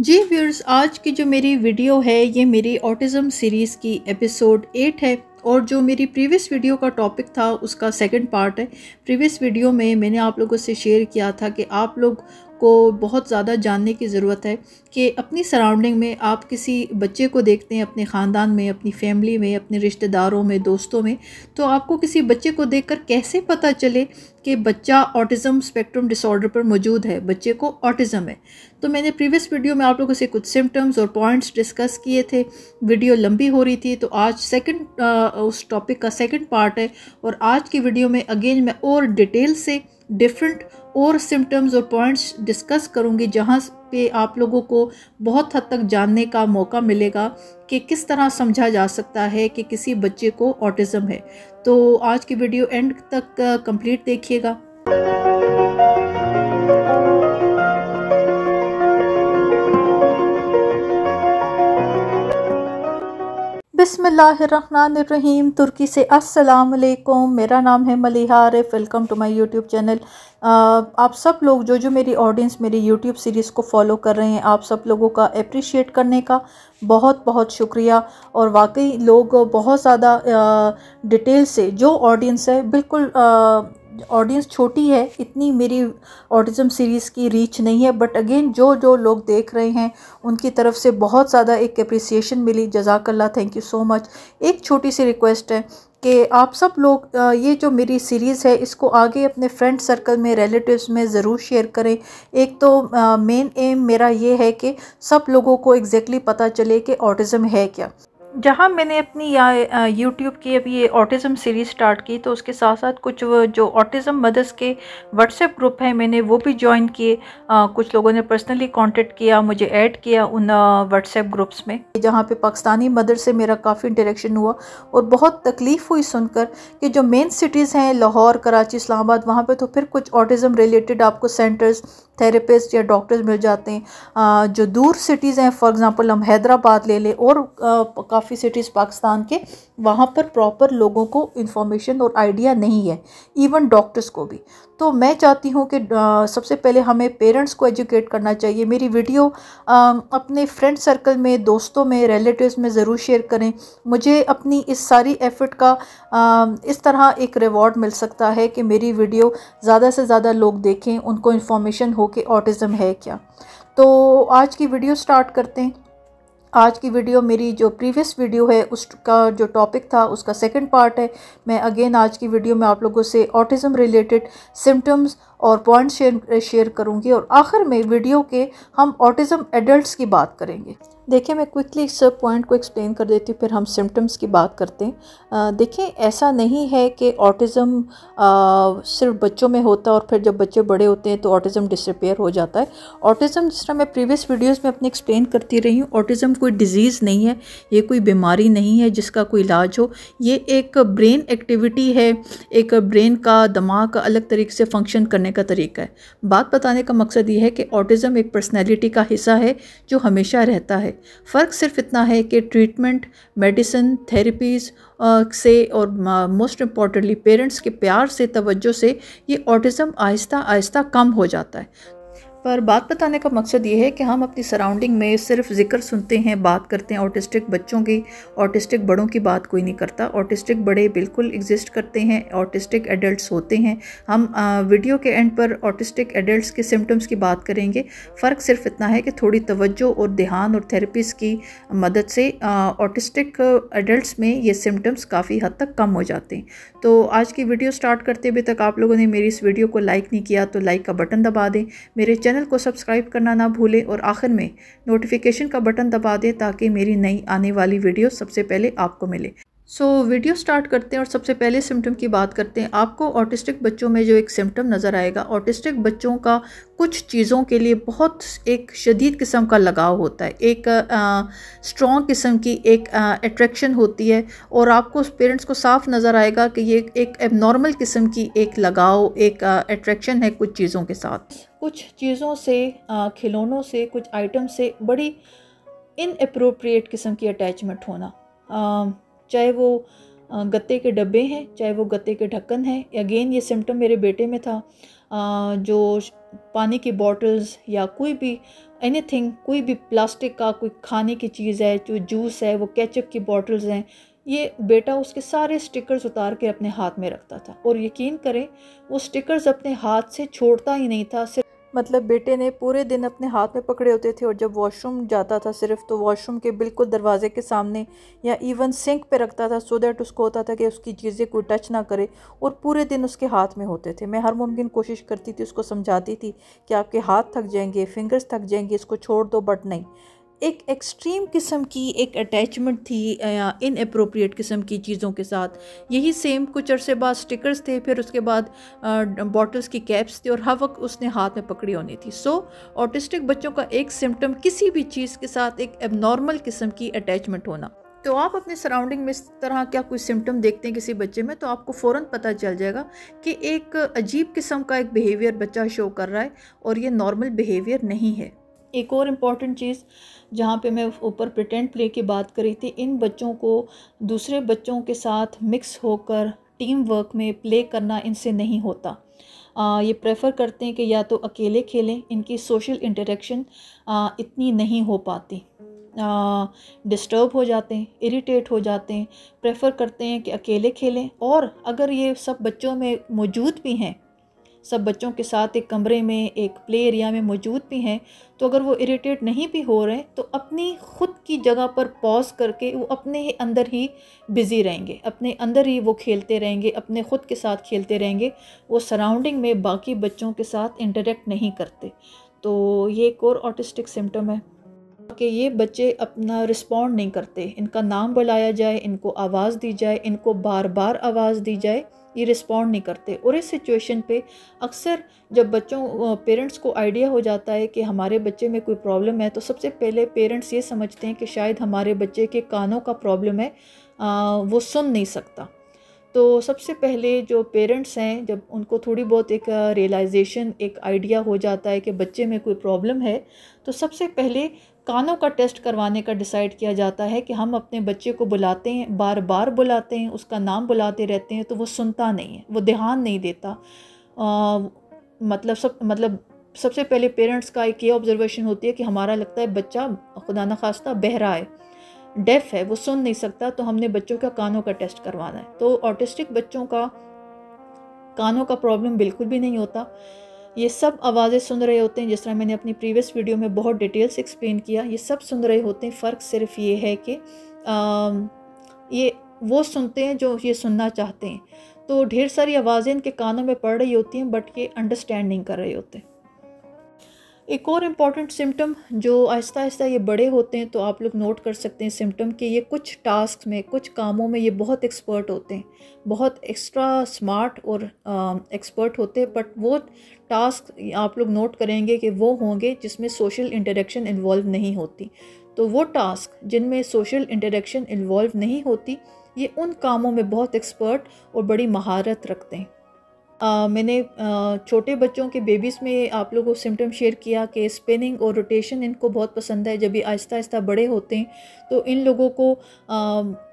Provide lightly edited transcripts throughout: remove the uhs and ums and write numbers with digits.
जी viewers, आज की जो मेरी वीडियो है ये मेरी ऑटिज़म सीरीज़ की एपिसोड 8 है और जो मेरी प्रीवियस वीडियो का टॉपिक था उसका सेकंड पार्ट है। प्रीवियस वीडियो में मैंने आप लोगों से शेयर किया था कि आप लोग को बहुत ज़्यादा जानने की ज़रूरत है कि अपनी सराउंडिंग में आप किसी बच्चे को देखते हैं, अपने ख़ानदान में, अपनी फैमिली में, अपने रिश्तेदारों में, दोस्तों में, तो आपको किसी बच्चे को देखकर कैसे पता चले कि बच्चा ऑटिज़म स्पेक्ट्रम डिसऑर्डर पर मौजूद है, बच्चे को ऑटिज़म है। तो मैंने प्रीवियस वीडियो में आप लोगों से कुछ सिम्टम्स और पॉइंट्स डिस्कस किए थे। वीडियो लंबी हो रही थी तो आज उस टॉपिक का सेकंड पार्ट है और आज की वीडियो में अगेन मैं और डिटेल से डिफरेंट और सिम्टम्स और पॉइंट्स डिस्कस करूंगी, जहां पे आप लोगों को बहुत हद तक जानने का मौका मिलेगा कि किस तरह समझा जा सकता है कि किसी बच्चे को ऑटिज़म है। तो आज की वीडियो एंड तक कंप्लीट देखिएगा। बिस्मिल्लाहिर्रहमानिर्रहीम। तुर्की से अस्सलाम वालेकुम। मेरा नाम है Maliha Arif. Welcome to my YouTube channel. आप सब लोग जो मेरी ऑडियंस मेरी यूट्यूब सीरीज़ को फॉलो कर रहे हैं, आप सब लोगों का अप्रिशिएट करने का बहुत बहुत शुक्रिया। और वाकई लोग बहुत ज़्यादा डिटेल से, जो ऑडियंस है बिल्कुल ऑडियंस छोटी है, इतनी मेरी ऑटिज़म सीरीज़ की रीच नहीं है, बट अगेन जो लोग देख रहे हैं उनकी तरफ से बहुत ज़्यादा एक अप्रिसिएशन मिली। जज़ाकल्लाह, थैंक यू सो मच। एक छोटी सी रिक्वेस्ट है कि आप सब लोग ये जो मेरी सीरीज़ है इसको आगे अपने फ्रेंड सर्कल में, रिलेटिव्स में ज़रूर शेयर करें। एक तो मेन एम मेरा ये है कि सब लोगों को एग्जैक्टली पता चले कि ऑटिज़म है क्या। जहाँ मैंने अपनी यूट्यूब की अभी ये ऑटिज़म सीरीज़ स्टार्ट की तो उसके साथ साथ कुछ जो ऑटिज़म मदर्स के व्हाट्सएप ग्रुप है मैंने वो भी ज्वाइन किए। कुछ लोगों ने पर्सनली कांटेक्ट किया, मुझे ऐड किया उन व्हाट्सएप ग्रुप्स में, जहाँ पे पाकिस्तानी मदर से मेरा काफ़ी इंटरेक्शन हुआ और बहुत तकलीफ़ हुई सुनकर कि जो मेन सिटीज़ हैं लाहौर, कराची, इस्लामाबाद, वहाँ पर तो फिर कुछ ऑटिज़म रिलेटेड आपको सेंटर्स, थेरेपिस्ट या डॉक्टर्स मिल जाते हैं। जो दूर सिटीज़ हैं, फॉर एग्ज़ाम्पल हम हैदराबाद ले लें और काफ़ी सिटीज़ पाकिस्तान के, वहाँ पर प्रॉपर लोगों को इंफॉर्मेशन और आइडिया नहीं है, इवन डॉक्टर्स को भी। तो मैं चाहती हूँ कि सबसे पहले हमें पेरेंट्स को एजुकेट करना चाहिए। मेरी वीडियो अपने फ्रेंड सर्कल में, दोस्तों में, रिलेटिव्स में ज़रूर शेयर करें। मुझे अपनी इस सारी एफ़र्ट का इस तरह एक रिवॉर्ड मिल सकता है कि मेरी वीडियो ज़्यादा से ज़्यादा लोग देखें, उनको इन्फॉर्मेशन हो कि ऑटिज़म है क्या। तो आज की वीडियो स्टार्ट करते हैं। आज की वीडियो मेरी जो प्रीवियस वीडियो है उसका जो टॉपिक था उसका सेकंड पार्ट है। मैं अगेन आज की वीडियो में आप लोगों से ऑटिज़म रिलेटेड सिम्टम्स और पॉइंट्स शेयर करूंगी और आखिर में वीडियो के हम ऑटिज़म एडल्ट्स की बात करेंगे। देखिए, मैं क्विकली इस पॉइंट को एक्सप्लेन कर देती हूँ, फिर हम सिम्टम्स की बात करते हैं। देखिए, ऐसा नहीं है कि ऑटिज़म सिर्फ बच्चों में होता है और फिर जब बच्चे बड़े होते हैं तो ऑटिज़म डिसअपीयर हो जाता है। ऑटिज़म, जिस तरह मैं प्रीवियस वीडियोस में अपनी एक्सप्लेन करती रही हूँ, ऑटिज़म कोई डिजीज़ नहीं है, ये कोई बीमारी नहीं है जिसका कोई इलाज हो। ये एक ब्रेन एक्टिविटी है, एक ब्रेन का, दिमाग का अलग तरीके से फंक्शन करने का तरीका है। बात बताने का मकसद ये है कि ऑटिज़म एक पर्सनैलिटी का हिस्सा है जो हमेशा रहता है। फ़र्क सिर्फ इतना है कि ट्रीटमेंट, मेडिसिन, थेरेपीज़ से और मोस्ट इम्पॉर्टेंटली पेरेंट्स के प्यार से, तवज्जो से ये ऑटिज़म आहिस्ता आहिस्ता कम हो जाता है। पर बात बताने का मकसद ये है कि हम अपनी सराउंडिंग में सिर्फ जिक्र सुनते हैं, बात करते हैं ऑटिस्टिक बच्चों की, ऑटिस्टिक बड़ों की बात कोई नहीं करता। ऑटिस्टिक बड़े बिल्कुल एग्जिस्ट करते हैं, ऑटिस्टिक एडल्ट्स होते हैं। हम वीडियो के एंड पर ऑटिस्टिक एडल्ट्स के सिम्टम्स की बात करेंगे। फ़र्क सिर्फ इतना है कि थोड़ी तवज्जो और ध्यान और थेरेपीज़ की मदद से ऑटिस्टिक एडल्ट्स में ये सिम्टम्स काफ़ी हद तक कम हो जाते हैं। तो आज की वीडियो स्टार्ट करते हुए तक आप लोगों ने मेरी इस वीडियो को लाइक नहीं किया तो लाइक का बटन दबा दें, मेरे चैनल को सब्सक्राइब करना ना भूलें और आखिर में नोटिफिकेशन का बटन दबा दें ताकि मेरी नई आने वाली वीडियो सबसे पहले आपको मिले। वीडियो स्टार्ट करते हैं और सबसे पहले सिम्टम की बात करते हैं। आपको ऑटिस्टिक बच्चों में जो एक सिम्टम नज़र आएगा, ऑटिस्टिक बच्चों का कुछ चीज़ों के लिए बहुत एक शदीद किस्म का लगाव होता है, एक स्ट्रॉन्ग किस्म की एक अट्रैक्शन होती है और आपको पेरेंट्स को साफ नज़र आएगा कि ये एक एबनॉर्मल किस्म की एक लगाव, एक अट्रैक्शन है कुछ चीज़ों के साथ। कुछ चीज़ों से, खिलौनों से, कुछ आइटम से बड़ी इनअप्रोप्रिएट किस्म की अटैचमेंट होना, चाहे वो गत्ते के डब्बे हैं, चाहे वो गत्ते के ढक्कन हैं। अगेन ये सिम्टम मेरे बेटे में था। जो पानी की बॉटल्स या कोई भी एनीथिंग, कोई भी प्लास्टिक का कोई खाने की चीज़ है, जो जूस है, वो केचप की बॉटल्स हैं, ये बेटा उसके सारे स्टिकर्स उतार के अपने हाथ में रखता था। और यकीन करें वो स्टिकर्स अपने हाथ से छोड़ता ही नहीं था। सिर्फ मतलब बेटे ने पूरे दिन अपने हाथ में पकड़े होते थे, और जब वॉशरूम जाता था सिर्फ, तो वॉशरूम के बिल्कुल दरवाजे के सामने या इवन सिंक पे रखता था, सो दैट उसको होता था कि उसकी चीज़ें कोई टच ना करे, और पूरे दिन उसके हाथ में होते थे। मैं हर मुमकिन कोशिश करती थी, उसको समझाती थी कि आपके हाथ थक जाएंगे, फिंगर्स थक जाएंगे, इसको छोड़ दो, बट नहीं। एक एक्सट्रीम किस्म की एक अटैचमेंट थी इन अप्रोप्रिएट किस्म की चीज़ों के साथ। यही सेम कुछ अरसे बाद स्टिकर्स थे, फिर उसके बाद बॉटल्स की कैप्स थे, और हर वक्त उसने हाथ में पकड़ी होनी थी। सो ऑटिस्टिक बच्चों का एक सिम्टम किसी भी चीज़ के साथ एक एबनॉर्मल किस्म की अटैचमेंट होना। तो आप अपने सराउंडिंग में इस तरह क्या कोई सिम्टम देखते हैं किसी बच्चे में, तो आपको फ़ौरन पता चल जाएगा कि एक अजीब किस्म का एक बिहेवियर बच्चा शो कर रहा है, और ये नॉर्मल बिहेवियर नहीं है। एक और इम्पॉर्टेंट चीज़ जहाँ पे मैं ऊपर प्रिटेंड प्ले की बात करी थी, इन बच्चों को दूसरे बच्चों के साथ मिक्स होकर टीम वर्क में प्ले करना इनसे नहीं होता। ये प्रेफर करते हैं कि या तो अकेले खेलें, इनकी सोशल इंटरेक्शन इतनी नहीं हो पाती, डिस्टर्ब हो जाते हैं, इरिटेट हो जाते हैं, प्रेफर करते हैं कि अकेले खेलें। और अगर ये सब बच्चों में मौजूद भी हैं, सब बच्चों के साथ एक कमरे में, एक प्ले एरिया में मौजूद भी हैं, तो अगर वो इरिटेट नहीं भी हो रहे हैं, तो अपनी ख़ुद की जगह पर पॉज करके वो अपने ही अंदर ही बिज़ी रहेंगे, अपने अंदर ही वो खेलते रहेंगे, अपने ख़ुद के साथ खेलते रहेंगे। वो सराउंडिंग में बाकी बच्चों के साथ इंटरेक्ट नहीं करते। तो ये एक और ऑटिस्टिक सिम्टम है कि ये बच्चे अपना रिस्पॉन्ड नहीं करते। इनका नाम बुलाया जाए, इनको आवाज़ दी जाए, इनको बार बार आवाज़ दी जाए, ये रिस्पॉन्ड नहीं करते। और इस सिचुएशन पे अक्सर जब बच्चों पेरेंट्स को आइडिया हो जाता है कि हमारे बच्चे में कोई प्रॉब्लम है, तो सबसे पहले पेरेंट्स ये समझते हैं कि शायद हमारे बच्चे के कानों का प्रॉब्लम है, वो सुन नहीं सकता। तो सबसे पहले जो पेरेंट्स हैं, जब उनको थोड़ी बहुत एक रियलाइजेशन, एक आइडिया हो जाता है कि बच्चे में कोई प्रॉब्लम है, तो सबसे पहले कानों का टेस्ट करवाने का डिसाइड किया जाता है कि हम अपने बच्चे को बुलाते हैं, बार बार बुलाते हैं, उसका नाम बुलाते रहते हैं, तो वो सुनता नहीं है, वो ध्यान नहीं देता। मतलब सबसे पहले पेरेंट्स का एक ये ऑब्जर्वेशन होती है कि हमारा लगता है बच्चा खुदा न खास्ता बहरा है, डेफ है, वो सुन नहीं सकता, तो हमने बच्चों का कानों का टेस्ट करवाना है। तो ऑटिस्टिक बच्चों का कानों का प्रॉब्लम बिल्कुल भी नहीं होता। ये सब आवाज़ें सुन रहे होते हैं, जिस तरह मैंने अपनी प्रीवियस वीडियो में बहुत डिटेल से एक्सप्लेन किया, ये सब सुन रहे होते हैं। फ़र्क सिर्फ ये है कि ये वो सुनते हैं जो ये सुनना चाहते हैं। तो ढेर सारी आवाज़ें इनके कानों में पड़ रही होती हैं, बट ये अंडरस्टैंड नहीं कर रहे होते। एक और इम्पॉर्टेंट सिम्टम जो आहिस्ता आहिस्ता ये बड़े होते हैं, तो आप लोग नोट कर सकते हैं सिम्टम कि ये कुछ टास्क में, कुछ कामों में ये बहुत एक्सपर्ट होते हैं, बहुत एक्स्ट्रा स्मार्ट और एक्सपर्ट होते हैं। बट वो टास्क आप लोग नोट करेंगे कि वो होंगे जिसमें सोशल इंटरेक्शन इन्वॉल्व नहीं होती। तो वो टास्क जिनमें सोशल इंटरेक्शन इन्वॉल्व नहीं होती, ये उन कामों में बहुत एक्सपर्ट और बड़ी महारत रखते हैं। मैंने छोटे बच्चों के बेबीज़ में आप लोगों को सिम्टम शेयर किया कि स्पिनिंग और रोटेशन इनको बहुत पसंद है। जब ये आहिस्ता आहिस्ता बड़े होते हैं, तो इन लोगों को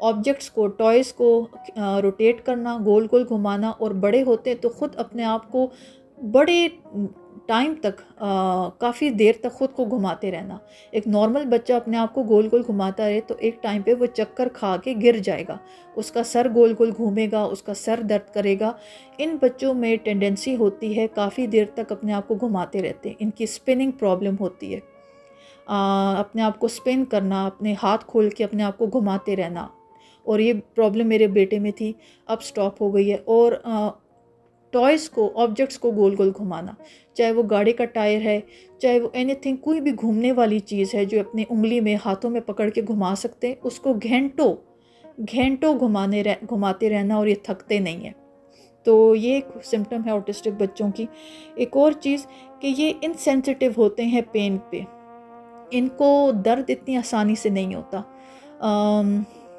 ऑब्जेक्ट्स को, टॉयज़ को रोटेट करना, गोल गोल घुमाना, और बड़े होते हैं तो ख़ुद अपने आप को बड़े टाइम तक काफ़ी देर तक ख़ुद को घुमाते रहना। एक नॉर्मल बच्चा अपने आप को गोल गोल घुमाता रहे तो एक टाइम पे वो चक्कर खा के गिर जाएगा, उसका सर गोल गोल घूमेगा, उसका सर दर्द करेगा। इन बच्चों में टेंडेंसी होती है काफ़ी देर तक अपने आप को घुमाते रहते हैं, इनकी स्पिनिंग प्रॉब्लम होती है। अपने आप को स्पिन करना, अपने हाथ खोल के अपने आप को घुमाते रहना, और ये प्रॉब्लम मेरे बेटे में थी, अब स्टॉप हो गई है। और टॉयज़ को, ऑब्जेक्ट्स को गोल गोल घुमाना, चाहे वो गाड़ी का टायर है, चाहे वो एनीथिंग, कोई भी घूमने वाली चीज़ है जो अपनी उंगली में, हाथों में पकड़ के घुमा सकते हैं, उसको घंटों घंटों घुमाते रहना, और ये थकते नहीं हैं। तो ये एक सिम्टम है ऑटिस्टिक बच्चों की। एक और चीज़ कि ये इनसेंसिटिव होते हैं पेन पे, इनको दर्द इतनी आसानी से नहीं होता।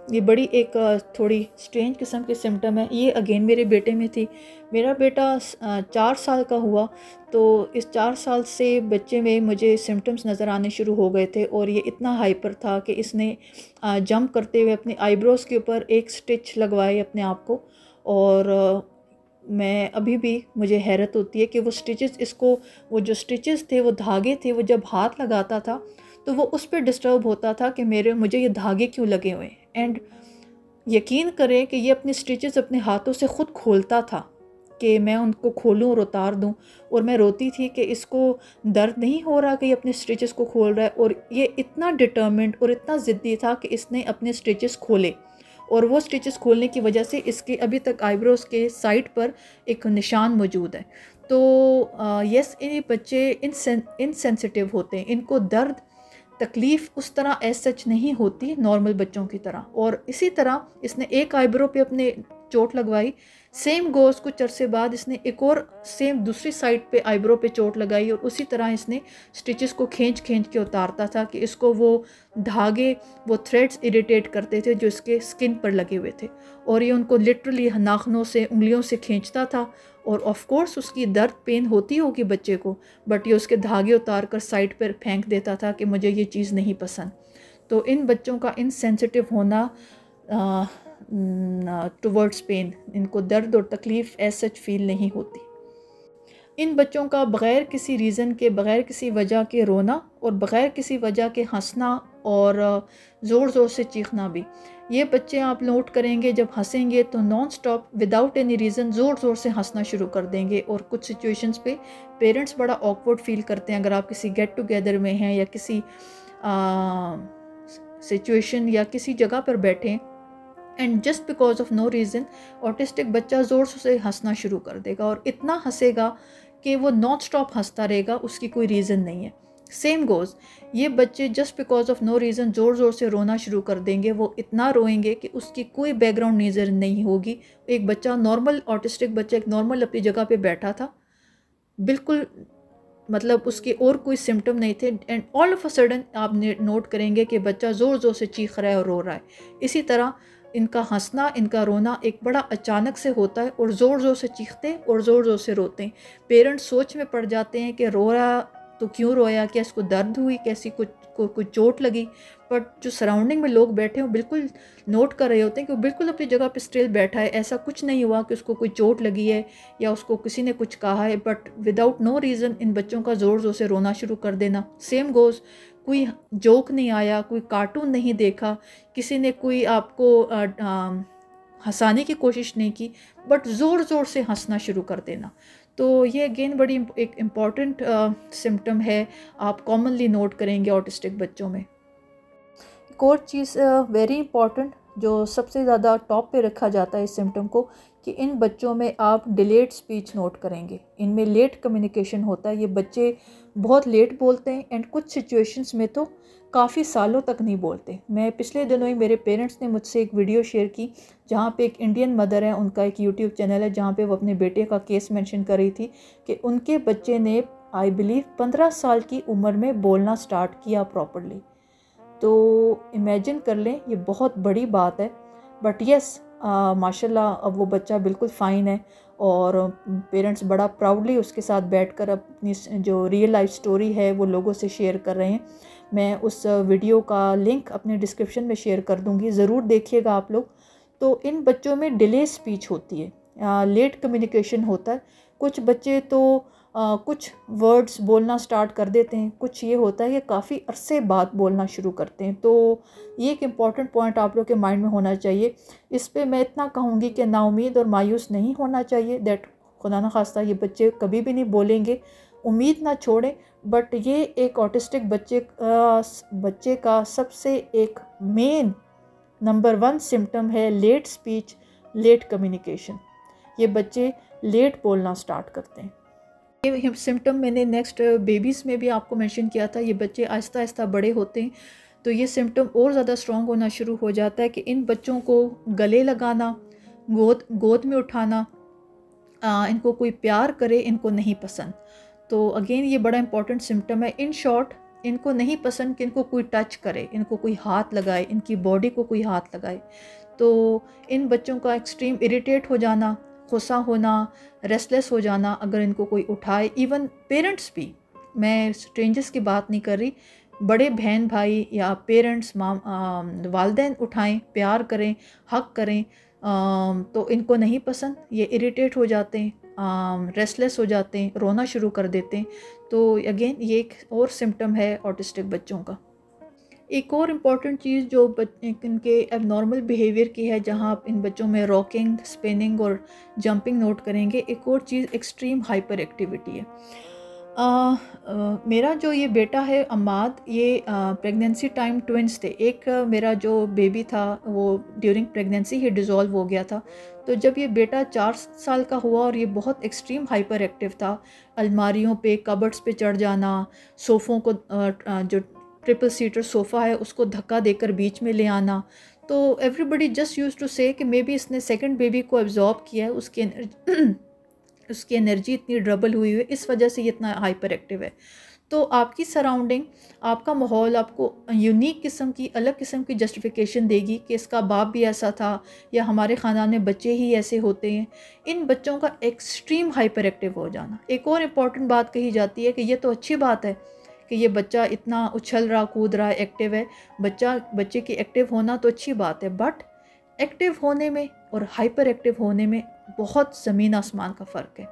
ये बड़ी एक थोड़ी स्ट्रेंज किस्म की सिम्टम है। ये अगेन मेरे बेटे में थी। मेरा बेटा 4 साल का हुआ, तो इस 4 साल से बच्चे में मुझे सिम्टम्स नज़र आने शुरू हो गए थे, और ये इतना हाइपर था कि इसने जंप करते हुए अपने आईब्रोज़ के ऊपर एक स्टिच लगवाए अपने आप को, और मैं अभी भी मुझे हैरत होती है कि वो स्टिचेस इसको, वो जो स्टिचेस थे, वो धागे थे, वो जब हाथ लगाता था तो वो उस पर डिस्टर्ब होता था कि मुझे ये धागे क्यों लगे हुए हैं। एंड यकीन करें कि ये अपने स्टिचेस अपने हाथों से ख़ुद खोलता था कि मैं उनको खोलूं और उतार दूं, और मैं रोती थी कि इसको दर्द नहीं हो रहा कि ये अपने स्टिचेस को खोल रहा है। और ये इतना डिटर्मिन्ड और इतना ज़िद्दी था कि इसने अपने स्टिचेस खोले, और वो स्टिचेस खोलने की वजह से इसके अभी तक आईब्रोज़ के साइड पर एक निशान मौजूद है। तो यस, ये बच्चे इनसेंसिटिव होते हैं, इनको दर्द तकलीफ़ उस तरह एज सच नहीं होती नॉर्मल बच्चों की तरह। और इसी तरह इसने एक आईब्रो पे अपने चोट लगवाई, सेम गोज़ कुछ अरसे बाद इसने एक और सेम दूसरी साइड पे आईब्रो पे चोट लगाई, और उसी तरह इसने स्टिचेस को खींच के उतारता था कि इसको वो धागे, वो थ्रेड्स इरिटेट करते थे जो इसके स्किन पर लगे हुए थे, और ये उनको लिटरली नाखनों से, उंगलियों से खींचता था। और ऑफ कोर्स उसकी दर्द पेन होती होगी बच्चे को, बट ये उसके धागे उतार कर साइड पर फेंक देता था कि मुझे ये चीज़ नहीं पसंद। तो इन बच्चों का इनसेंसिटिव होना टुवर्ड्स पेन, इनको दर्द और तकलीफ़ एज सच फील नहीं होती। इन बच्चों का बग़ैर किसी रीज़न के, बग़ैर किसी वजह के रोना और बग़ैर किसी वजह के हंसना और ज़ोर ज़ोर से चीखना भी, ये बच्चे आप नोट करेंगे जब हंसेंगे तो non stop without any reason ज़ोर ज़ोर से हंसना शुरू कर देंगे। और कुछ सिचुएशंस पे पेरेंट्स बड़ा ऑकवर्ड फील करते हैं। अगर आप किसी गेट टुगेदर में हैं या किसी सिचुएशन या किसी जगह पर बैठें, and just because of no reason autistic बच्चा ज़ोर से हंसना शुरू कर देगा, और इतना हंसेगा कि वो नॉन स्टॉप हंसता रहेगा, उसकी कोई रीज़न नहीं है। सेम गोज़, ये बच्चे just because of no reason ज़ोर ज़ोर से रोना शुरू कर देंगे, वो इतना रोएंगे कि उसकी कोई बैकग्राउंड रीज़न नहीं होगी। एक बच्चा नॉर्मल, ऑटिस्टिक बच्चा एक नॉर्मल अपनी जगह पे बैठा था, बिल्कुल मतलब उसके और कोई सिम्टम नहीं थे, and all of a sudden आप नोट करेंगे कि बच्चा ज़ोर ज़ोर से चीख रहा है और रो रहा है। इसी तरह इनका हंसना, इनका रोना एक बड़ा अचानक से होता है, और ज़ोर ज़ोर से चीखते हैं और ज़ोर ज़ोर से रोते हैं। पेरेंट्स सोच में पड़ जाते हैं कि रो रहा तो क्यों रोया, क्या इसको दर्द हुई, कैसी कुछ चोट लगी। बट जो सराउंडिंग में लोग बैठे हैं बिल्कुल नोट कर रहे होते हैं कि वो बिल्कुल अपनी जगह पे स्टिल बैठा है, ऐसा कुछ नहीं हुआ कि उसको कोई चोट लगी है या उसको किसी ने कुछ कहा है। बट विदाउट नो रीज़न इन बच्चों का ज़ोर ज़ोर से रोना शुरू कर देना। सेम गोज़, कोई जोक नहीं आया, कोई कार्टून नहीं देखा, किसी ने कोई आपको हंसाने की कोशिश नहीं की, बट ज़ोर ज़ोर से हंसना शुरू कर देना। तो ये अगेन बड़ी एक इम्पॉर्टेंट सिम्टम है, आप कॉमनली नोट करेंगे ऑटिस्टिक बच्चों में। एक और चीज़ वेरी इंपॉर्टेंट जो सबसे ज़्यादा टॉप पे रखा जाता है इस सिम्टम को, कि इन बच्चों में आप डिलेड स्पीच नोट करेंगे, इनमें लेट कम्युनिकेशन होता है। ये बच्चे बहुत लेट बोलते हैं, एंड कुछ सिचुएशंस में तो काफ़ी सालों तक नहीं बोलते। मैं पिछले दिनों ही, मेरे पेरेंट्स ने मुझसे एक वीडियो शेयर की जहाँ पे एक इंडियन मदर है, उनका एक यूट्यूब चैनल है जहाँ पे वो अपने बेटे का केस मेंशन कर रही थी कि उनके बच्चे ने आई बिलीव 15 साल की उम्र में बोलना स्टार्ट किया प्रॉपरली। तो इमेजिन कर लें, ये बहुत बड़ी बात है। बट यस, माशाल्लाह अब वो बच्चा बिल्कुल फ़ाइन है, और पेरेंट्स बड़ा प्राउडली उसके साथ बैठकर अपनी जो रियल लाइफ स्टोरी है वो लोगों से शेयर कर रहे हैं। मैं उस वीडियो का लिंक अपने डिस्क्रिप्शन में शेयर कर दूंगी, ज़रूर देखिएगा आप लोग। तो इन बच्चों में डिले स्पीच होती है, लेट कम्युनिकेशन होता है। कुछ बच्चे तो कुछ वर्ड्स बोलना स्टार्ट कर देते हैं, कुछ ये होता है कि काफ़ी अरसे बाद बोलना शुरू करते हैं। तो ये एक इम्पॉर्टेंट पॉइंट आप लोग के माइंड में होना चाहिए। इस पे मैं इतना कहूँगी कि नाउमीद और मायूस नहीं होना चाहिए, दैट खुदा न खास्ता ये बच्चे कभी भी नहीं बोलेंगे, उम्मीद ना छोड़ें। बट ये एक ऑटिस्टिक बच्चे का सबसे एक मेन नंबर 1 सिम्टम है लेट स्पीच, लेट कम्युनिकेशन। ये बच्चे लेट बोलना स्टार्ट करते हैं। ये सिम्टम मैंने नेक्स्ट बेबीज़ में भी आपको मेंशन किया था। ये बच्चे आहिस्ता आहिस्ता बड़े होते हैं तो ये सिम्टम और ज़्यादा स्ट्रॉन्ग होना शुरू हो जाता है कि इन बच्चों को गले लगाना, गोद में उठाना, इनको कोई प्यार करे, इनको नहीं पसंद। तो अगेन ये बड़ा इंपॉर्टेंट सिम्टम है। इन शॉर्ट, इनको नहीं पसंद कि इनको कोई टच करे, इनको कोई हाथ लगाए, इनकी बॉडी को कोई हाथ लगाए। तो इन बच्चों का एक्सट्रीम इरिटेट हो जाना, गुस्सा होना, रेस्टलेस हो जाना अगर इनको कोई उठाए, इवन पेरेंट्स भी, मैं स्ट्रेंजर्स की बात नहीं कर रही, बड़े बहन भाई या पेरेंट्स वालिदैन उठाएं, प्यार करें, हक करें, तो इनको नहीं पसंद, ये इरिटेट हो जाते हैं, रेस्टलेस हो जाते हैं, रोना शुरू कर देते हैं। तो अगेन ये एक और सिम्टम है ऑटिस्टिक बच्चों का। एक और इम्पॉर्टेंट चीज़ जो इनके एबनॉर्मल बिहेवियर की है, जहाँ आप इन बच्चों में रॉकिंग, स्पिनिंग और जंपिंग नोट करेंगे, एक और चीज़ एक्सट्रीम हाइपर एक्टिविटी है। मेरा जो ये बेटा है अम्माद, ये प्रेगनेंसी टाइम ट्विंस थे। एक मेरा जो बेबी था वो ड्यूरिंग प्रेगनेंसी ही डिज़ोल्व हो गया था। तो जब ये बेटा 4 साल का हुआ और ये बहुत एक्सट्रीम हाइपर एक्टिव था, अलमारियों पे, कबर्ड्स पे चढ़ जाना, सोफ़ों को जो ट्रिपल सीटर सोफ़ा है उसको धक्का देकर बीच में ले आना। तो एवरीबडी जस्ट यूज़ टू से कि मे बी इसने सेकंड बेबी को एब्जॉर्ब किया है, उसकी एनर्जी इतनी डबल हुई है, इस वजह से ये इतना हाइपर एक्टिव है। तो आपकी सराउंडिंग, आपका माहौल आपको यूनिक किस्म की, अलग किस्म की जस्टिफिकेशन देगी कि इसका बाप भी ऐसा था या हमारे ख़ानदान में बच्चे ही ऐसे होते हैं। इन बच्चों का एक्सट्रीम हाइपर एक्टिव हो जाना। एक और इम्पॉर्टेंट बात कही जाती है कि ये तो अच्छी बात है कि ये बच्चा इतना उछल रहा, कूद रहा, एक्टिव है। बच्चे की एक्टिव होना तो अच्छी बात है, बट एक्टिव होने में और हाइपर एक्टिव होने में बहुत ज़मीन आसमान का फ़र्क है।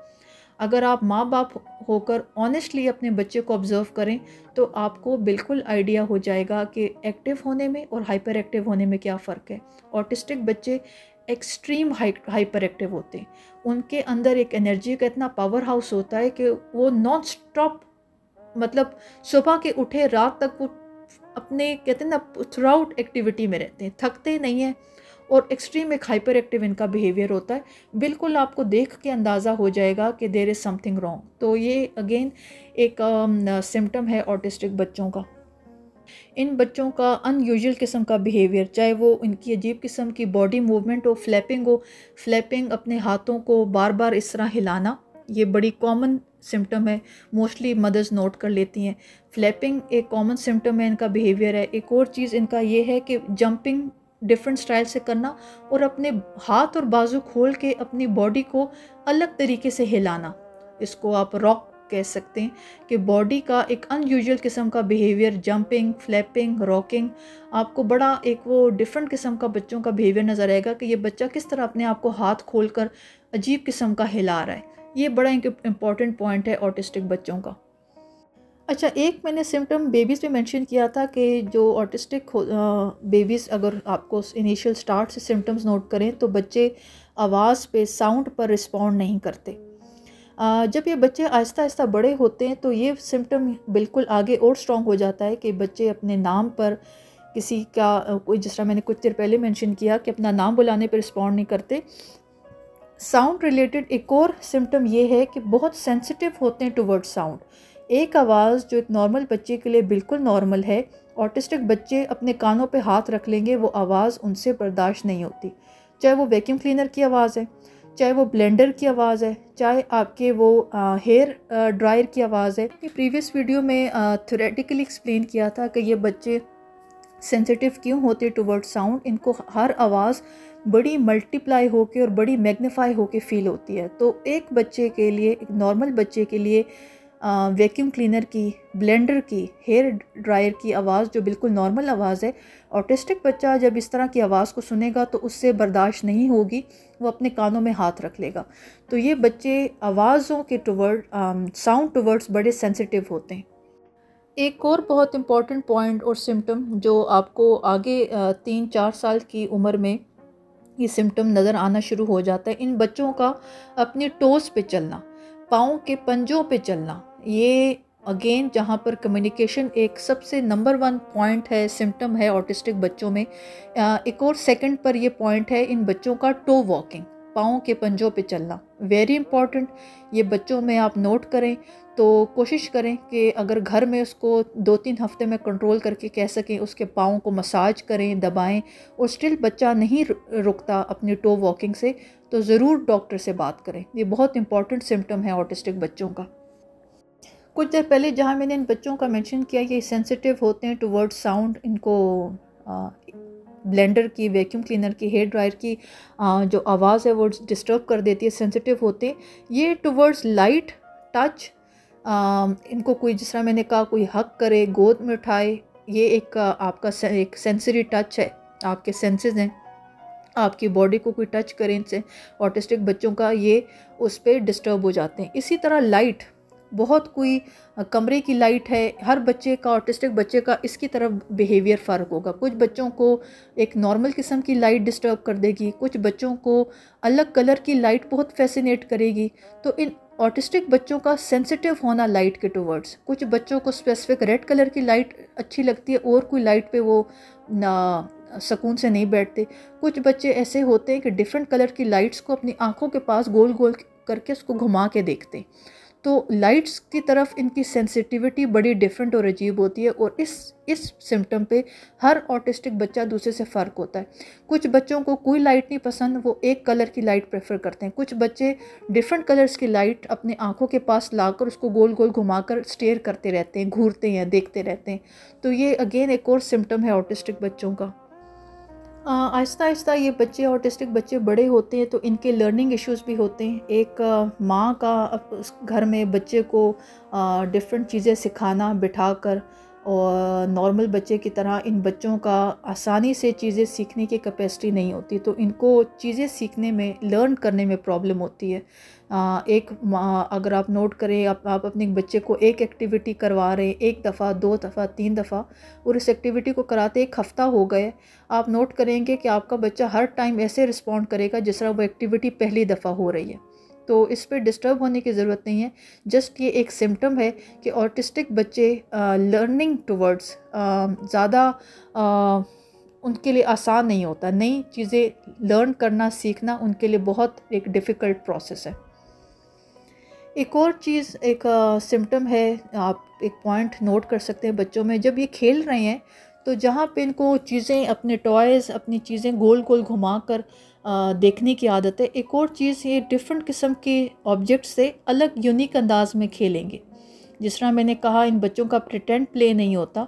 अगर आप माँ बाप होकर ऑनेस्टली अपने बच्चे को ऑब्ज़र्व करें तो आपको बिल्कुल आइडिया हो जाएगा कि एक्टिव होने में और हाइपर एक्टिव होने में क्या फ़र्क है। ऑटिस्टिक बच्चे एक्सट्रीम हाइपर एक्टिव होते हैं। उनके अंदर एक एनर्जी का इतना पावर हाउस होता है कि वो नॉन स्टॉप, मतलब सुबह के उठे रात तक वो अपने, कहते हैं ना, थ्रू आउट एक्टिविटी में रहते हैं, थकते नहीं हैं। और एक्सट्रीम एक हाइपर एक्टिव इनका बिहेवियर होता है। बिल्कुल आपको देख के अंदाज़ा हो जाएगा कि देयर इज़ समथिंग रॉन्ग। तो ये अगेन एक सिम्टम है ऑटिस्टिक बच्चों का। इन बच्चों का अनयूजुअल किस्म का बिहेवियर, चाहे वो इनकी अजीब किस्म की बॉडी मूवमेंट हो, फ्लैपिंग, अपने हाथों को बार बार इस तरह हिलाना, ये बड़ी कॉमन सिम्टम है, मोस्टली मदर्स नोट कर लेती हैं। फ्लैपिंग एक कॉमन सिम्टम है इनका बिहेवियर है। एक और चीज़ इनका ये है कि जंपिंग डिफरेंट स्टाइल से करना और अपने हाथ और बाजू खोल के अपनी बॉडी को अलग तरीके से हिलाना, इसको आप रॉक कह सकते हैं कि बॉडी का एक अनयूजुअल किस्म का बिहेवियर, जंपिंग, फ्लैपिंग, रॉकिंग, आपको बड़ा एक वो डिफरेंट किस्म का बच्चों का बिहेवियर नज़र आएगा कि ये बच्चा किस तरह अपने आप को हाथ खोलकर अजीब किस्म का हिला रहा है। ये बड़ा इंपॉर्टेंट पॉइंट है ऑटिस्टिक बच्चों का। अच्छा, एक मैंने सिम्टम बेबीज़ में मेंशन किया था कि जो ऑटिस्टिक बेबीज़, अगर आपको इनिशियल स्टार्ट से सिम्टम्स नोट करें तो बच्चे आवाज़ पे, साउंड पर रिस्पॉन्ड नहीं करते। जब ये बच्चे आहिस्ता आहिस्ता बड़े होते हैं तो ये सिम्टम बिल्कुल आगे और स्ट्रॉन्ग हो जाता है कि बच्चे अपने नाम पर किसी का कोई, जिस तरह मैंने कुछ देर पहले मेंशन किया कि अपना नाम बुलाने पर रिस्पॉन्ड नहीं करते। साउंड रिलेटेड एक और सिम्टम ये है कि बहुत सेंसिटिव होते हैं टुवर्ड्स साउंड। एक आवाज़ जो एक नॉर्मल बच्चे के लिए बिल्कुल नॉर्मल है, ऑटिस्टिक बच्चे अपने कानों पे हाथ रख लेंगे, वो आवाज़ उनसे बर्दाश्त नहीं होती। चाहे वो वैक्यूम क्लीनर की आवाज़ है, चाहे वो ब्लेंडर की आवाज़ है, चाहे आपके वो हेयर ड्रायर की आवाज़ है। प्रीवियस वीडियो में थ्योरेटिकली एक्सप्लेन किया था कि ये बच्चे सेंसिटिव क्यों होते टुवर्ड्स साउंड। इनको हर आवाज़ बड़ी मल्टीप्लाई होके और बड़ी मैग्नीफाई होके फील होती है। तो एक बच्चे के लिए, एक नॉर्मल बच्चे के लिए वैक्यूम क्लीनर की, ब्लेंडर की, हेयर ड्रायर की आवाज़ जो बिल्कुल नॉर्मल आवाज़ है, ऑटिस्टिक बच्चा जब इस तरह की आवाज़ को सुनेगा तो उससे बर्दाश्त नहीं होगी, वो अपने कानों में हाथ रख लेगा। तो ये बच्चे आवाज़ों के साउंड टुवर्ड्स बड़े सेंसिटिव होते हैं। एक और बहुत इम्पॉर्टेंट पॉइंट और सिम्टम जो आपको आगे 3-4 साल की उम्र में ये सिम्टम नज़र आना शुरू हो जाता है, इन बच्चों का अपने टोज़ पे चलना, पाँव के पंजों पे चलना। ये अगेन जहाँ पर कम्युनिकेशन एक सबसे नंबर 1 पॉइंट है, सिम्टम है ऑटिस्टिक बच्चों में। एक और सेकंड पर ये पॉइंट है इन बच्चों का टो वॉकिंग, पाँव के पंजों पे चलना, वेरी इंपॉर्टेंट। ये बच्चों में आप नोट करें तो कोशिश करें कि अगर घर में उसको 2-3 हफ्ते में कंट्रोल करके कह सकें, उसके पाँव को मसाज करें, दबाएं, और स्टिल बच्चा नहीं रुकता अपनी टो वॉकिंग से, तो ज़रूर डॉक्टर से बात करें। ये बहुत इंपॉर्टेंट सिम्टम है ऑटिस्टिक बच्चों का। कुछ देर पहले जहाँ मैंने इन बच्चों का मेंशन किया, ये सेंसिटिव होते हैं टुवर्ड्स साउंड, इनको ब्लेंडर की, वैक्यूम क्लीनर की, हेयर ड्रायर की जो आवाज़ है वो डिस्टर्ब कर देती है, सेंसिटिव होते हैं। ये टुवर्ड्स लाइट टच, इनको कोई, जिस तरह मैंने कहा, कोई हक करे, गोद में उठाए, ये एक आपका एक सेंसरी टच है, आपके सेंसेस हैं। आपकी बॉडी को कोई टच करें से ऑटिस्टिक बच्चों का ये उस पर डिस्टर्ब हो जाते हैं। इसी तरह लाइट, बहुत कोई कमरे की लाइट है, हर बच्चे का, ऑटिस्टिक बच्चे का इसकी तरफ बिहेवियर फ़र्क होगा। कुछ बच्चों को एक नॉर्मल किस्म की लाइट डिस्टर्ब कर देगी, कुछ बच्चों को अलग कलर की लाइट बहुत फैसिनेट करेगी। तो इन ऑटिस्टिक बच्चों का सेंसिटिव होना लाइट के टुवर्ड्स, कुछ बच्चों को स्पेसिफिक रेड कलर की लाइट अच्छी लगती है और कोई लाइट पे वो ना सुकून से नहीं बैठते। कुछ बच्चे ऐसे होते हैं कि डिफरेंट कलर की लाइट्स को अपनी आंखों के पास गोल गोल करके उसको घुमा के देखते हैं। तो लाइट्स की तरफ इनकी सेंसिटिविटी बड़ी डिफरेंट और अजीब होती है, और इस सिम्टम पे हर ऑटिस्टिक बच्चा दूसरे से फ़र्क होता है। कुछ बच्चों को कोई लाइट नहीं पसंद, वो एक कलर की लाइट प्रेफर करते हैं। कुछ बच्चे डिफरेंट कलर्स की लाइट अपने आंखों के पास लाकर उसको गोल गोल घुमाकर स्टेयर करते रहते हैं, घूरते हैं, देखते रहते हैं। तो ये अगेन एक और सिम्टम है ऑटिस्टिक बच्चों का। आहिस्ता आहिस्ता ये बच्चे, ऑटिस्टिक बच्चे बड़े होते हैं तो इनके लर्निंग इश्यूज़ भी होते हैं। एक माँ का घर में बच्चे को डिफरेंट चीज़ें सिखाना बिठाकर, और नॉर्मल बच्चे की तरह इन बच्चों का आसानी से चीज़ें सीखने की कैपेसिटी नहीं होती, तो इनको चीज़ें सीखने में, लर्न करने में प्रॉब्लम होती है। अगर आप नोट करें, आप अपने बच्चे को एक एक्टिविटी करवा रहे हैं 1 दफ़ा, 2 दफ़ा, 3 दफ़ा, और इस एक्टिविटी को कराते 1 हफ़्ता हो गए, आप नोट करेंगे कि आपका बच्चा हर टाइम ऐसे रिस्पॉन्ड करेगा जिस तरह वो एक्टिविटी पहली दफ़ा हो रही है। तो इस पे डिस्टर्ब होने की ज़रूरत नहीं है। जस्ट ये एक सिम्टम है कि ऑटिस्टिक बच्चे लर्निंग टुवर्ड्स ज़्यादा उनके लिए आसान नहीं होता। नई चीज़ें लर्न करना, सीखना उनके लिए बहुत एक डिफ़िकल्ट प्रोसेस है। एक और चीज़, एक सिम्टम है, आप एक पॉइंट नोट कर सकते हैं बच्चों में, जब ये खेल रहे हैं तो जहाँ पे इनको चीज़ें, अपने टॉयज़, अपनी चीज़ें गोल गोल घुमा कर देखने की आदत है। एक और चीज़, ये डिफरेंट किस्म के ऑब्जेक्ट से अलग यूनिक अंदाज में खेलेंगे। जिस तरह मैंने कहा, इन बच्चों का प्रिटेंड प्ले नहीं होता।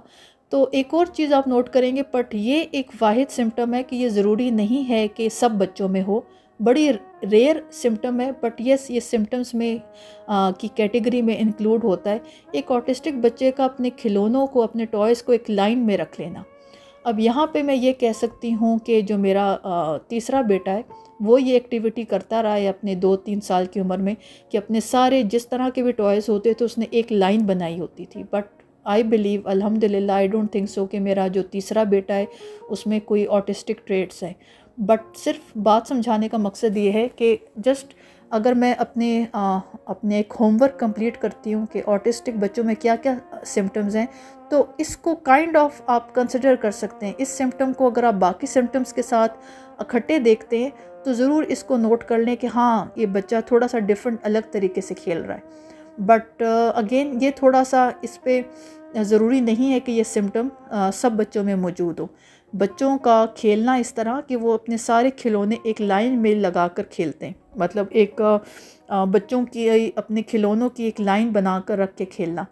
तो एक और चीज़ आप नोट करेंगे, बट ये एक वाहिद सिम्टम है कि ये ज़रूरी नहीं है कि सब बच्चों में हो, बड़ी रेयर सिम्टम है, बट यस, ये सिम्टम्स में की कैटेगरी में इंक्लूड होता है। एक ऑटिस्टिक बच्चे का अपने खिलौनों को, अपने टॉयज़ को एक लाइन में रख लेना। अब यहाँ पे मैं ये कह सकती हूँ कि जो मेरा तीसरा बेटा है, वो ये एक्टिविटी करता रहा है अपने 2-3 साल की उम्र में, कि अपने सारे जिस तरह के भी टॉयज़ होते तो उसने एक लाइन बनाई होती थी। बट आई बिलीव, अल्हम्दुलिल्लाह, आई डोंट थिंक सो कि मेरा जो तीसरा बेटा है उसमें कोई ऑटिस्टिक ट्रेट्स हैं। बट सिर्फ बात समझाने का मकसद ये है कि जस्ट अगर मैं अपने एक होमवर्क कंप्लीट करती हूँ कि ऑटिस्टिक बच्चों में क्या क्या सिम्टम्स हैं, तो इसको काइंड ऑफ आप कंसिडर कर सकते हैं। इस सिम्टम को अगर आप बाकी सिम्टम्स के साथ इकट्ठे देखते हैं तो ज़रूर इसको नोट कर लें कि हाँ, ये बच्चा थोड़ा सा डिफरेंट, अलग तरीके से खेल रहा है। बट अगेन, ये थोड़ा सा, इस पर ज़रूरी नहीं है कि ये सिम्टम सब बच्चों में मौजूद हो। बच्चों का खेलना इस तरह कि वो अपने सारे खिलौने एक लाइन में लगा कर खेलते हैं, मतलब एक बच्चों की अपने खिलौनों की एक लाइन बना कर रख के खेलना।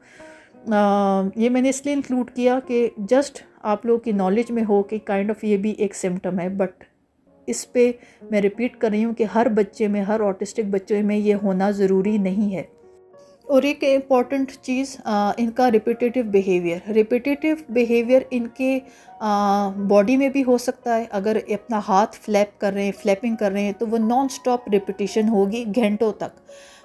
ये मैंने इसलिए इंक्लूड किया कि जस्ट आप लोगों की नॉलेज में हो कि काइंड ऑफ ये भी एक सिम्टम है। बट इस पे मैं रिपीट कर रही हूँ कि हर बच्चे में, हर ऑटिस्टिक बच्चे में ये होना ज़रूरी नहीं है। और एक इम्पॉर्टेंट चीज़, इनका रिपीटेटिव बिहेवियर इनके बॉडी में भी हो सकता है। अगर अपना हाथ फ्लैपिंग कर रहे हैं तो वो नॉन स्टॉप रिपीटिशन होगी घंटों तक।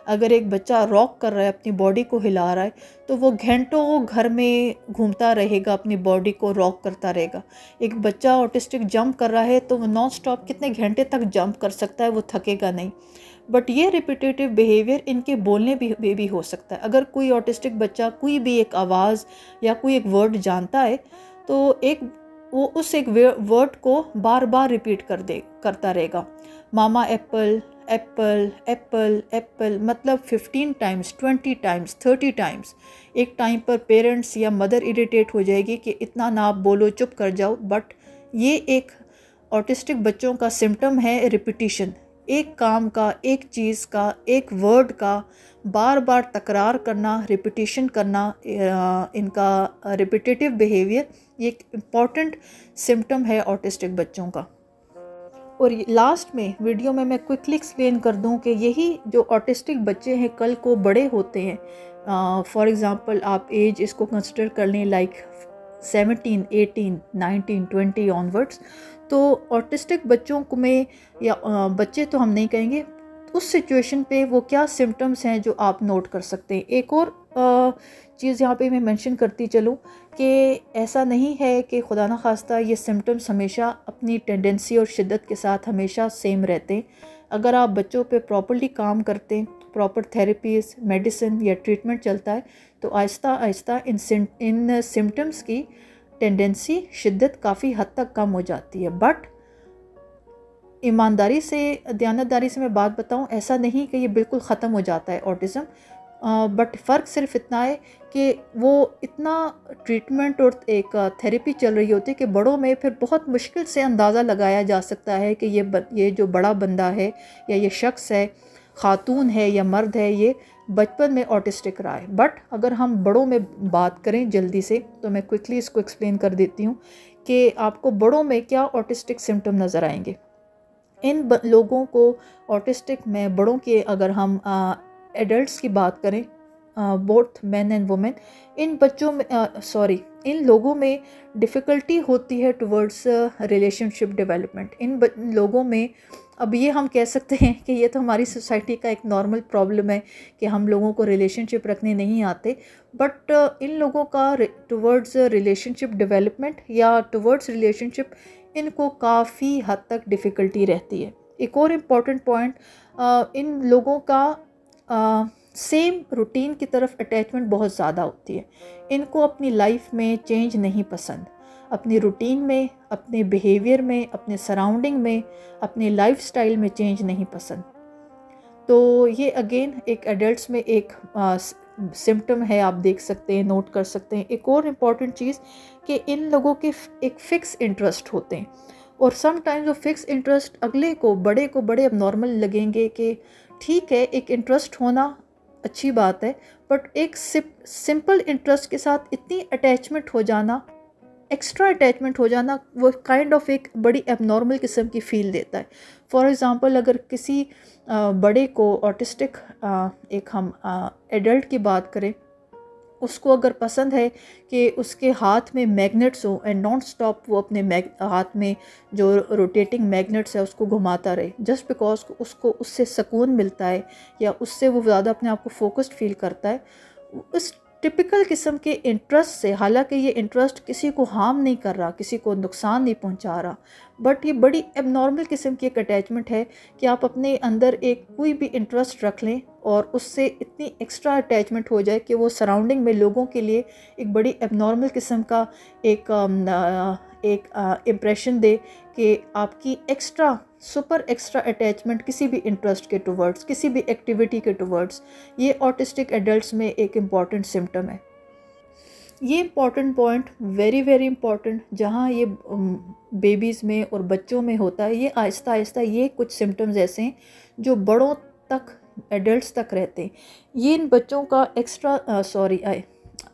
अगर एक बच्चा रॉक कर रहा है, अपनी बॉडी को हिला रहा है, तो वो घंटों वो घर में घूमता रहेगा, अपनी बॉडी को रॉक करता रहेगा। एक बच्चा ऑटिस्टिक जंप कर रहा है तो वो नॉन स्टॉप कितने घंटे तक जंप कर सकता है, वो थकेगा नहीं। बट ये रिपीटेटिव बिहेवियर इनके बोलने भी हो सकता है। अगर कोई ऑटिस्टिक बच्चा कोई भी एक आवाज़ या कोई एक वर्ड जानता है तो वो उस एक वर्ड को बार बार रिपीट करता रहेगा। मामा एप्पल, एप्पल, एप्पल, एप्पल, मतलब 15 टाइम्स, 20 टाइम्स, 30 टाइम्स। एक टाइम पर पेरेंट्स या मदर इरिटेट हो जाएगी कि इतना ना आप बोलो, चुप कर जाओ। बट ये एक ऑटिस्टिक बच्चों का सिम्टम है रिपीटिशन। एक काम का, एक चीज़ का, एक वर्ड का बार बार तकरार करना, रिपीटिशन करना, इनका रिपीटेटिव बिहेवियर ये एक इम्पॉर्टेंट सिम्टम है ऑटिस्टिक बच्चों का। और लास्ट में वीडियो में मैं क्विकली एक्सप्लेन कर दूं कि यही जो ऑटिस्टिक बच्चे हैं कल को बड़े होते हैं। फॉर एग्ज़ाम्पल आप एज इसको कंसिडर कर लें लाइक 17, 18, 19, 20 ऑनवर्ड्स। तो ऑटिस्टिक बच्चों को में या बच्चे तो हम नहीं कहेंगे, उस सिचुएशन पे वो क्या सिम्टम्स हैं जो आप नोट कर सकते हैं। एक और चीज़ यहाँ पे मैं मेंशन करती चलूँ कि ऐसा नहीं है कि खुदा न खास्ता ये सिम्टम्स हमेशा अपनी टेंडेंसी और शिद्दत के साथ हमेशा सेम रहते हैं। अगर आप बच्चों पे प्रॉपर्ली काम करते हैं, प्रॉपर थेरेपीज, मेडिसिन या ट्रीटमेंट चलता है, तो आहिस्ता आहिस्ता इन सिम्टम्स की टेंडेंसी, शिद्दत काफ़ी हद तक कम हो जाती है। बट ईमानदारी से, दयानतदारी से मैं बात बताऊं, ऐसा नहीं कि ये बिल्कुल ख़त्म हो जाता है ऑटिज़म, बट फ़र्क सिर्फ इतना है कि वो इतना ट्रीटमेंट और एक थेरेपी चल रही होती है कि बड़ों में फिर बहुत मुश्किल से अंदाज़ा लगाया जा सकता है कि ये जो बड़ा बंदा है या ये शख्स है, ख़ातून है या मर्द है, ये बचपन में ऑटिस्टिक रहा है। बट अगर हम बड़ों में बात करें जल्दी से, तो मैं क्विकली इसको एक्सप्लेन कर देती हूँ कि आपको बड़ों में क्या ऑटिस्टिक सिम्टम नज़र आएंगे। इन लोगों को ऑटिस्टिक में, बड़ों के अगर हम एडल्ट्स की बात करें, बोथ मैन एंड वुमेन, इन बच्चों में इन लोगों में डिफ़िकल्टी होती है टुवर्ड्स रिलेशनशिप डेवलपमेंट। इन लोगों में, अब ये हम कह सकते हैं कि ये तो हमारी सोसाइटी का एक नॉर्मल प्रॉब्लम है कि हम लोगों को रिलेशनशिप रखने नहीं आते, बट इन लोगों का टुवर्ड्स रिलेशनशिप डेवलपमेंट या टुवर्ड्स रिलेशनशिप, इनको काफ़ी हद तक डिफ़िकल्टी रहती है। एक और इम्पॉर्टेंट पॉइंट, इन लोगों का सेम रूटीन की तरफ अटैचमेंट बहुत ज़्यादा होती है। इनको अपनी लाइफ में चेंज नहीं पसंद, अपनी रूटीन में, अपने बिहेवियर में, अपने सराउंडिंग में, अपने लाइफस्टाइल में चेंज नहीं पसंद। तो ये अगेन एक एडल्ट्स में एक सिम्टम है, आप देख सकते हैं, नोट कर सकते हैं। एक और इम्पॉर्टेंट चीज़ कि इन लोगों के एक फ़िक्स इंटरेस्ट होते हैं, और समटाइम्स वो फिक्स इंटरेस्ट अगले को, बड़े अब लगेंगे कि ठीक है, एक इंटरेस्ट होना अच्छी बात है, बट एक सिंपल इंटरेस्ट के साथ इतनी अटैचमेंट हो जाना, एक्स्ट्रा अटैचमेंट हो जाना, वो काइंड ऑफ एक बड़ी एबनॉर्मल किस्म की फ़ील देता है। फॉर एग्ज़ाम्पल, अगर किसी बड़े को ऑटिस्टिक, एक हम एडल्ट की बात करें, उसको अगर पसंद है कि उसके हाथ में मैग्नेट्स हो एंड नॉन स्टॉप वो अपने हाथ में जो रोटेटिंग मैग्नेट्स है उसको घुमाता रहे, जस्ट बिकॉज उसको उससे सुकून मिलता है या उससे वो ज़्यादा अपने आप को फोकस्ड फील करता है, उस टिपिकल किस्म के इंटरेस्ट से, हालांकि ये इंटरेस्ट किसी को हार्म नहीं कर रहा, किसी को नुकसान नहीं पहुंचा रहा, बट ये बड़ी एबनॉर्मल किस्म की एक अटैचमेंट है कि आप अपने अंदर एक कोई भी इंटरेस्ट रख लें और उससे इतनी एक्स्ट्रा अटैचमेंट हो जाए कि वो सराउंडिंग में लोगों के लिए एक बड़ी एबनॉर्मल किस्म का एक इम्प्रेशन दे कि आपकी सुपर एक्स्ट्रा अटैचमेंट किसी भी इंटरेस्ट के टुवर्ड्स, किसी भी एक्टिविटी के टुवर्ड्स, ये ऑटिस्टिक एडल्ट्स में एक इम्पॉर्टेंट सिम्टम है। ये important point, very very important, जहाँ ये बेबीज़ में और बच्चों में होता है, ये आहिस्ता आहिस्ता ये कुछ सिम्टम्स ऐसे हैं जो बड़ों तक, एडल्ट्स तक रहते हैं। ये इन बच्चों का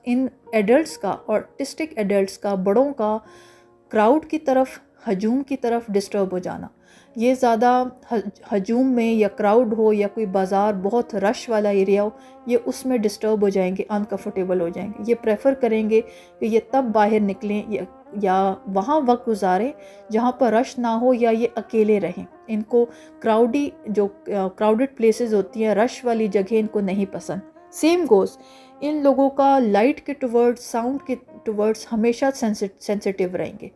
इन एडल्ट्स का, ऑटिस्टिक एडल्ट्स का, बड़ों का क्राउड की तरफ, हजूम की तरफ डिस्टर्ब हो जाना, ये ज़्यादा हजूम में या क्राउड हो या कोई बाज़ार बहुत रश वाला एरिया हो, ये उसमें डिस्टर्ब हो जाएंगे, अनकंफर्टेबल हो जाएंगे। ये प्रेफर करेंगे कि ये तब बाहर निकलें या वहाँ वक्त गुजारें जहाँ पर रश ना हो, या ये अकेले रहें। इनको क्राउडेड प्लेसेस होती हैं, रश वाली जगह इनको नहीं पसंद। सेम गोज़, इन लोगों का लाइट के टुवर्ड्स, साउंड के टुवर्ड्स हमेशा सेंसिटिव रहेंगे।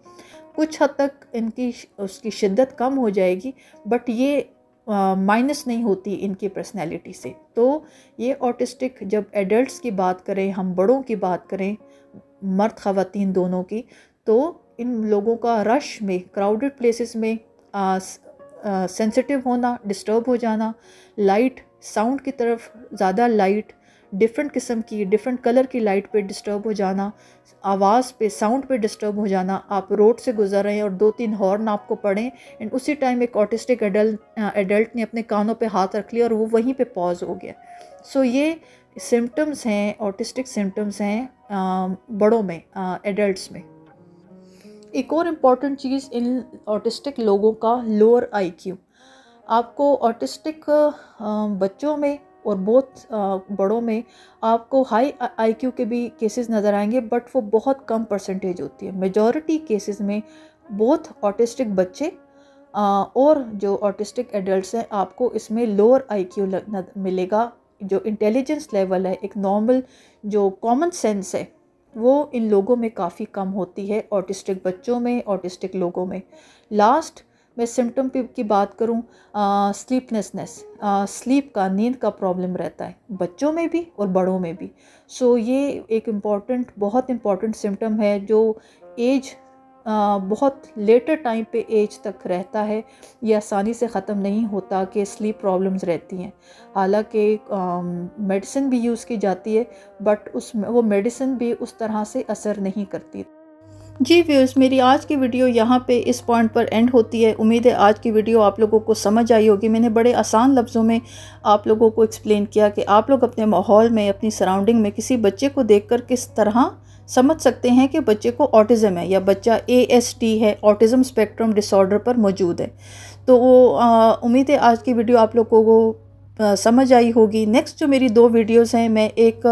कुछ हद तक उसकी शिद्दत कम हो जाएगी, बट ये माइनस नहीं होती इनकी पर्सनैलिटी से। तो ये ऑटिस्टिक, जब एडल्ट्स की बात करें, हम बड़ों की बात करें, मर्द ख़वातीन दोनों की, तो इन लोगों का रश में, क्राउडेड प्लेसेस में सेंसिटिव होना, डिस्टर्ब हो जाना, लाइट, साउंड की तरफ ज़्यादा लाइट, डिफरेंट किस्म की, डिफरेंट कलर की लाइट पे डिस्टर्ब हो जाना, आवाज़ पे, साउंड पे डिस्टर्ब हो जाना। आप रोड से गुजर रहे हैं और 2-3 हॉर्न आपको पड़े एंड उसी टाइम एक ऑटिस्टिक एडल्ट ने अपने कानों पे हाथ रख लिया और वो वहीं पे पॉज हो गया। सो ये सिम्टम्स हैं, ऑटिस्टिक सिम्टम्स हैं बड़ों में, एडल्ट्स में। एक और इम्पॉर्टेंट चीज़ इन ऑटिस्टिक लोगों का लोअर IQ। आपको ऑटिस्टिक बच्चों में और बहुत बड़ों में आपको हाई आईक्यू के भी केसेस नज़र आएंगे, बट वो बहुत कम परसेंटेज होती है। मेजॉरिटी केसेस में बहुत ऑटिस्टिक बच्चे और जो ऑटिस्टिक एडल्ट्स हैं, आपको इसमें लोअर आईक्यू मिलेगा। जो इंटेलिजेंस लेवल है, एक नॉर्मल जो कॉमन सेंस है, वो इन लोगों में काफ़ी कम होती है, ऑटिस्टिक बच्चों में, ऑटिस्टिक लोगों में। लास्ट मैं सिम्टम की बात करूं, स्लीपनेसनेस, स्लीप का, नींद का प्रॉब्लम रहता है बच्चों में भी और बड़ों में भी। सो ये एक बहुत इम्पॉर्टेंट सिम्टम है जो एज बहुत लेटर टाइम पे एज तक रहता है, ये आसानी से ख़त्म नहीं होता कि स्लीप प्रॉब्लम्स रहती हैं। हालांकि मेडिसिन भी यूज़ की जाती है, बट वो मेडिसिन भी उस तरह से असर नहीं करती। जी व्यूअर्स, मेरी आज की वीडियो यहाँ पे इस पॉइंट पर एंड होती है। उम्मीद है आज की वीडियो आप लोगों को समझ आई होगी। मैंने बड़े आसान लफ्ज़ों में आप लोगों को एक्सप्लेन किया कि आप लोग अपने माहौल में, अपनी सराउंडिंग में किसी बच्चे को देखकर किस तरह समझ सकते हैं कि बच्चे को ऑटिज़म है या बच्चा ASD है, ऑटिज़म स्पेक्ट्रम डिसऑर्डर पर मौजूद है। तो उम्मीद है आज की वीडियो आप लोगों को समझ आई होगी। नेक्स्ट जो मेरी 2 वीडियोस हैं, मैं एक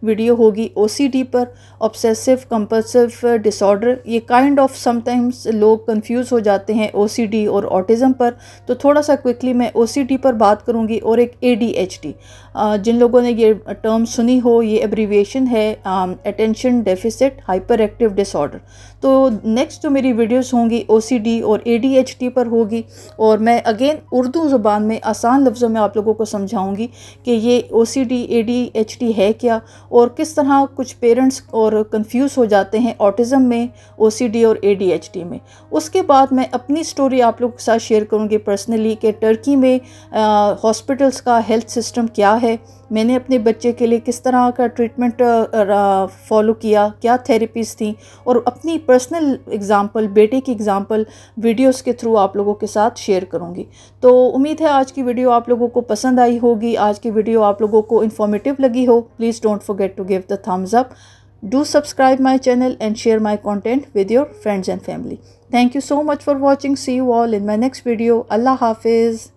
वीडियो होगी OCD पर, ऑब्सेसिव कंपल्सिव डिसऑर्डर। ये काइंड ऑफ समटाइम्स लोग कंफ्यूज हो जाते हैं OCD और ऑटिज़म पर, तो थोड़ा सा क्विकली मैं OCD पर बात करूँगी। और एक ADHD, जिन लोगों ने ये टर्म सुनी हो, ये एब्रीविएशन है attention deficit hyper active disorder. तो नेक्स्ट जो मेरी वीडियोस होंगी OCD और ADHD पर होगी, और मैं अगेन उर्दू ज़ुबान में आसान लफ्ज़ों में आप लोगों को समझाऊंगी कि ये OCD ADHD है क्या, और किस तरह कुछ पेरेंट्स और कंफ्यूज हो जाते हैं ऑटिज़म में, OCD और ADHD में। उसके बाद मैं अपनी स्टोरी आप लोगों के साथ शेयर करूंगी पर्सनली कि टर्की में हॉस्पिटल्स का हेल्थ सिस्टम क्या है, मैंने अपने बच्चे के लिए किस तरह का ट्रीटमेंट फॉलो किया, क्या थेरेपीज़ थी, और अपनी पर्सनल एग्जांपल, बेटे की एग्जांपल वीडियोस के थ्रू आप लोगों के साथ शेयर करूंगी। तो उम्मीद है आज की वीडियो आप लोगों को पसंद आई होगी, आज की वीडियो आप लोगों को इन्फॉर्मेटिव लगी हो। Please don't forget to give the thumbs up, do subscribe my channel and share my content with your friends and family. Thank you so much for watching. See you all in my next video. Allah Hafiz.